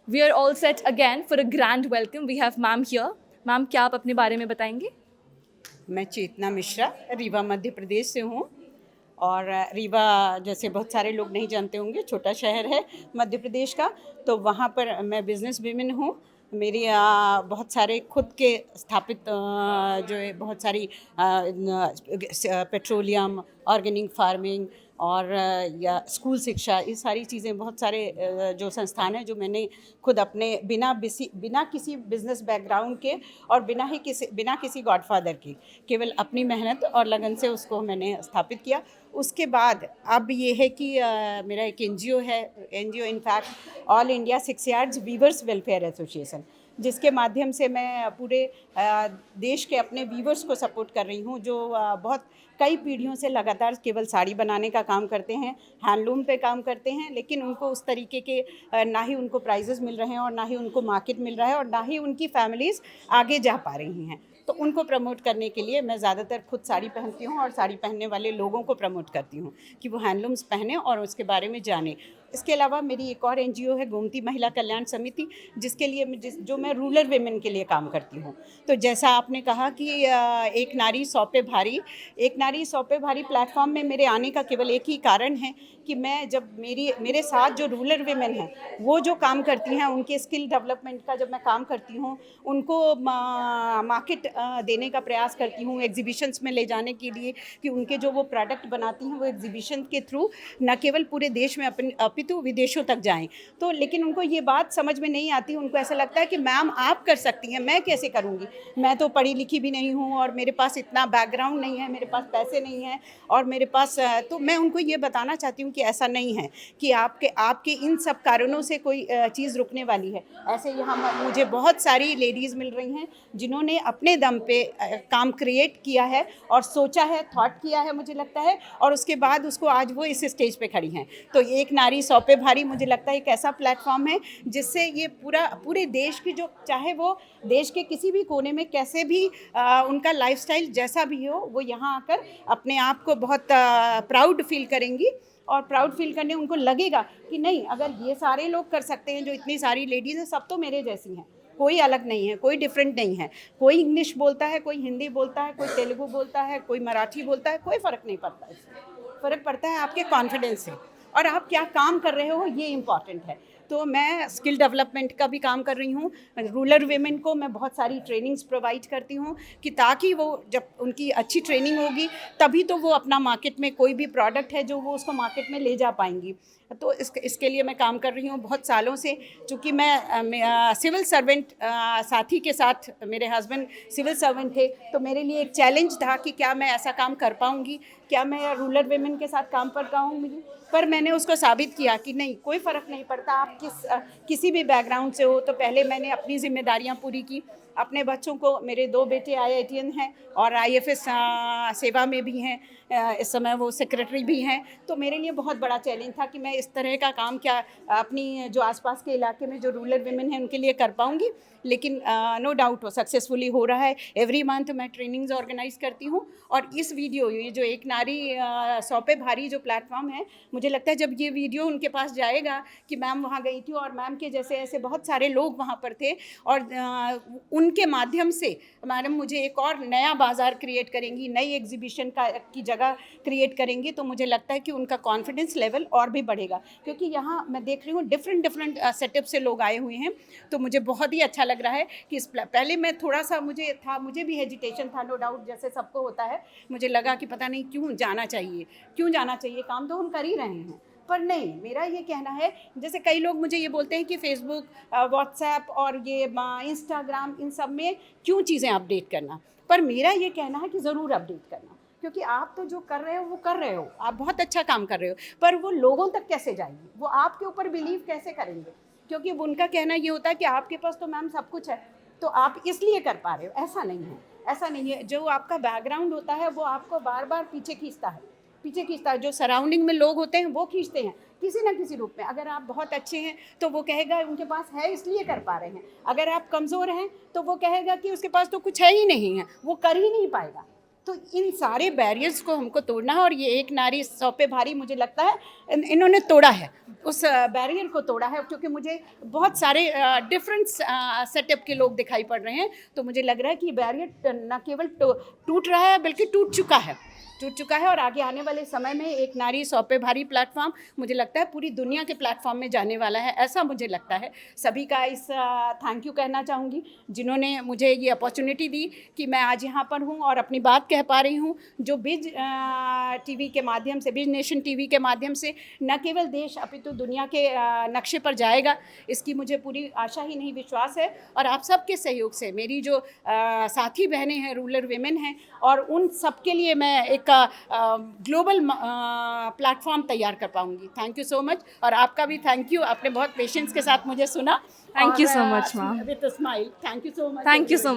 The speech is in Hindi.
We are all set again for a grand welcome. We have ma'am here. Ma'am क्या आप अपने बारे में बताएंगे? मैं चेतना मिश्रा रीवा मध्य प्रदेश से हूँ। और रीवा जैसे बहुत सारे लोग नहीं जानते होंगे, छोटा शहर है मध्य प्रदेश का। तो वहाँ पर मैं बिजनेस वीमेन हूँ। मेरी बहुत सारे खुद के स्थापित जो है बहुत सारी पेट्रोलियम, ऑर्गेनिक फार्मिंग और या स्कूल शिक्षा, ये सारी चीज़ें बहुत सारे जो संस्थान हैं जो मैंने खुद अपने बिना किसी बिजनेस बैकग्राउंड के और बिना किसी गॉडफादर के केवल अपनी मेहनत और लगन से उसको मैंने स्थापित किया। उसके बाद अब ये है कि मेरा एक एनजीओ है, NGO in fact all India 6 yards weavers welfare association, जिसके माध्यम से मैं पूरे देश के अपने वीवर्स को सपोर्ट कर रही हूँ, जो बहुत कई पीढ़ियों से लगातार केवल साड़ी बनाने का काम करते हैं, हैंडलूम पे काम करते हैं, लेकिन उनको उस तरीके के ना ही उनको प्राइजेस मिल रहे हैं और ना ही उनको मार्केट मिल रहा है और ना ही उनकी फैमिलीज़ आगे जा पा रही हैं। तो उनको प्रमोट करने के लिए मैं ज़्यादातर खुद साड़ी पहनती हूँ और साड़ी पहनने वाले लोगों को प्रमोट करती हूँ कि वो हैंडलूम्स पहने और उसके बारे में जाने। इसके अलावा मेरी एक और एनजीओ है गोमती महिला कल्याण समिति, जिसके लिए जो मैं रूरल वेमेन के लिए काम करती हूँ। तो जैसा आपने कहा कि एक नारी 100 पे भारी, एक नारी 100 पे भारी प्लेटफॉर्म में मेरे आने का केवल एक ही कारण है कि मैं जब मेरे साथ जो रूरल वेमेन हैं वो जो काम करती हैं, उनके स्किल डेवलपमेंट का जब मैं काम करती हूँ, उनको मार्केट देने का प्रयास करती हूँ, एग्जीबिशंस में ले जाने के लिए कि उनके जो वो प्रोडक्ट बनाती हैं वो एग्जीबिशन के थ्रू न केवल पूरे देश में अपितु विदेशों तक जाएं। तो लेकिन उनको ये बात समझ में नहीं आती, उनको ऐसा लगता है कि मैम आप कर सकती हैं, मैं कैसे करूँगी, मैं तो पढ़ी लिखी भी नहीं हूँ और मेरे पास इतना बैकग्राउंड नहीं है, मेरे पास पैसे नहीं हैं और मेरे पास तो मैं उनको ये बताना चाहती हूँ कि ऐसा नहीं है कि आपके इन सब कारणों से कोई चीज़ रुकने वाली है। ऐसे यहाँ मुझे बहुत सारी लेडीज़ मिल रही हैं जिन्होंने अपने दम पे काम क्रिएट किया है और सोचा है, थॉट किया है मुझे लगता है, और उसके बाद उसको आज वो इस स्टेज पे खड़ी हैं। तो एक नारी 100 पे भारी मुझे लगता है एक ऐसा प्लेटफॉर्म है जिससे ये पूरे देश की, जो चाहे वो देश के किसी भी कोने में कैसे भी उनका लाइफस्टाइल जैसा भी हो, वो यहाँ आकर अपने आप को बहुत प्राउड फील करेंगी और प्राउड फील करने उनको लगेगा कि नहीं, अगर ये सारे लोग कर सकते हैं, जो इतनी सारी लेडीज़ हैं, सब तो मेरे जैसी हैं, कोई अलग नहीं है, कोई डिफरेंट नहीं है, कोई इंग्लिश बोलता है, कोई हिंदी बोलता है, कोई तेलुगु बोलता है, कोई मराठी बोलता है, कोई फ़र्क नहीं पड़ता। इससे फ़र्क पड़ता है आपके कॉन्फिडेंस से और आप क्या काम कर रहे हो, ये इम्पॉर्टेंट है। तो मैं स्किल डेवलपमेंट का भी काम कर रही हूँ। रूरल वेमेन को मैं बहुत सारी ट्रेनिंग्स प्रोवाइड करती हूँ कि ताकि वो जब उनकी अच्छी ट्रेनिंग होगी तभी तो वो अपना मार्केट में कोई भी प्रोडक्ट है जो वो उसको मार्केट में ले जा पाएंगी। तो इसके लिए मैं काम कर रही हूँ बहुत सालों से। चूँकि मैं सिविल सर्वेंट साथी के साथ, मेरे हस्बैंड सिविल सर्वेंट थे, तो मेरे लिए एक चैलेंज था कि क्या मैं ऐसा काम कर पाऊँगी, क्या मैं रूरल वेमेन के साथ काम कर पाऊँगी। पर मैंने उसको साबित किया कि नहीं, कोई फ़र्क नहीं पड़ता आप किसी भी बैकग्राउंड से हो। तो पहले मैंने अपनी जिम्मेदारियां पूरी की, अपने बच्चों को, मेरे 2 बेटे IITN हैं और IFS सेवा में भी हैं, इस समय वो सेक्रेटरी भी हैं। तो मेरे लिए बहुत बड़ा चैलेंज था कि मैं इस तरह का काम क्या अपनी जो आसपास के इलाके में जो रूरल वेमेन हैं उनके लिए कर पाऊँगी। लेकिन नो डाउट वो सक्सेसफुली हो रहा है। एवरी मंथ मैं ट्रेनिंग्स ऑर्गेनाइज करती हूँ और इस वीडियो, ये जो एक नारी 100 पे भारी जो प्लेटफॉर्म है, मुझे लगता है जब ये वीडियो उनके पास जाएगा कि मैम वहाँ गई थी और मैम के जैसे ऐसे बहुत सारे लोग वहाँ पर थे और उनके माध्यम से मैडम मुझे एक और नया बाज़ार क्रिएट करेंगी, नई एग्जीबिशन की जगह क्रिएट करेंगी, तो मुझे लगता है कि उनका कॉन्फिडेंस लेवल और भी बढ़ेगा। क्योंकि यहाँ मैं देख रही हूँ डिफरेंट सेटअप से लोग आए हुए हैं। तो मुझे बहुत ही अच्छा लग रहा है कि पहले मैं थोड़ा सा मुझे भी हेजिटेशन था, नो डाउट, जैसे सबको होता है। मुझे लगा कि पता नहीं क्यों जाना चाहिए, काम तो हम कर ही रहे हैं। पर नहीं, मेरा ये कहना है, जैसे कई लोग मुझे ये बोलते हैं कि फेसबुक, व्हाट्सएप और ये इंस्टाग्राम, इन सब में क्यों चीज़ें अपडेट करना। पर मेरा ये कहना है कि ज़रूर अपडेट करना, क्योंकि आप तो जो कर रहे हो वो कर रहे हो, आप बहुत अच्छा काम कर रहे हो, पर वो लोगों तक कैसे जाएगी, वो आपके ऊपर बिलीव कैसे करेंगे। क्योंकि उनका कहना ये होता है कि आपके पास तो मैम सब कुछ है, तो आप इसलिए कर पा रहे हो। ऐसा नहीं है, ऐसा नहीं है। जो आपका बैकग्राउंड होता है वो आपको बार बार पीछे खींचता है, जो सराउंडिंग में लोग होते हैं वो खींचते हैं किसी ना किसी रूप में। अगर आप बहुत अच्छे हैं तो वो कहेगा उनके पास है इसलिए कर पा रहे हैं, अगर आप कमज़ोर हैं तो वो कहेगा कि उसके पास तो कुछ है ही नहीं है, वो कर ही नहीं पाएगा। तो इन सारे बैरियर्स को हमको तोड़ना है, और ये एक नारी 100 पे भारी मुझे लगता है इन्होंने तोड़ा है, उस बैरियर को तोड़ा है, क्योंकि मुझे बहुत सारे डिफरेंट सेटअप के लोग दिखाई पड़ रहे हैं। तो मुझे लग रहा है कि बैरियर न केवल टूट रहा है बल्कि टूट चुका है, और आगे आने वाले समय में एक नारी 100 पे भारी प्लेटफॉर्म मुझे लगता है पूरी दुनिया के प्लेटफॉर्म में जाने वाला है, ऐसा मुझे लगता है। सभी का इस थैंक यू कहना चाहूँगी जिन्होंने मुझे ये अपॉर्चुनिटी दी कि मैं आज यहाँ पर हूँ और अपनी बात कह पा रही हूँ, जो बिज टीवी के माध्यम से, बिज नेशन टीवी के माध्यम से न केवल देश अपितु दुनिया के नक्शे पर जाएगा, इसकी मुझे पूरी आशा ही नहीं विश्वास है। और आप सबके सहयोग से मेरी जो साथी बहनें हैं, रूरल वीमेन हैं, और उन सब के लिए मैं एक ग्लोबल प्लेटफॉर्म तैयार कर पाऊंगी। थैंक यू सो मच, और आपका भी थैंक यू, आपने बहुत पेशेंस के साथ मुझे सुना। Thank you so much, ma'am. With a smile, thank you so much. Thank you so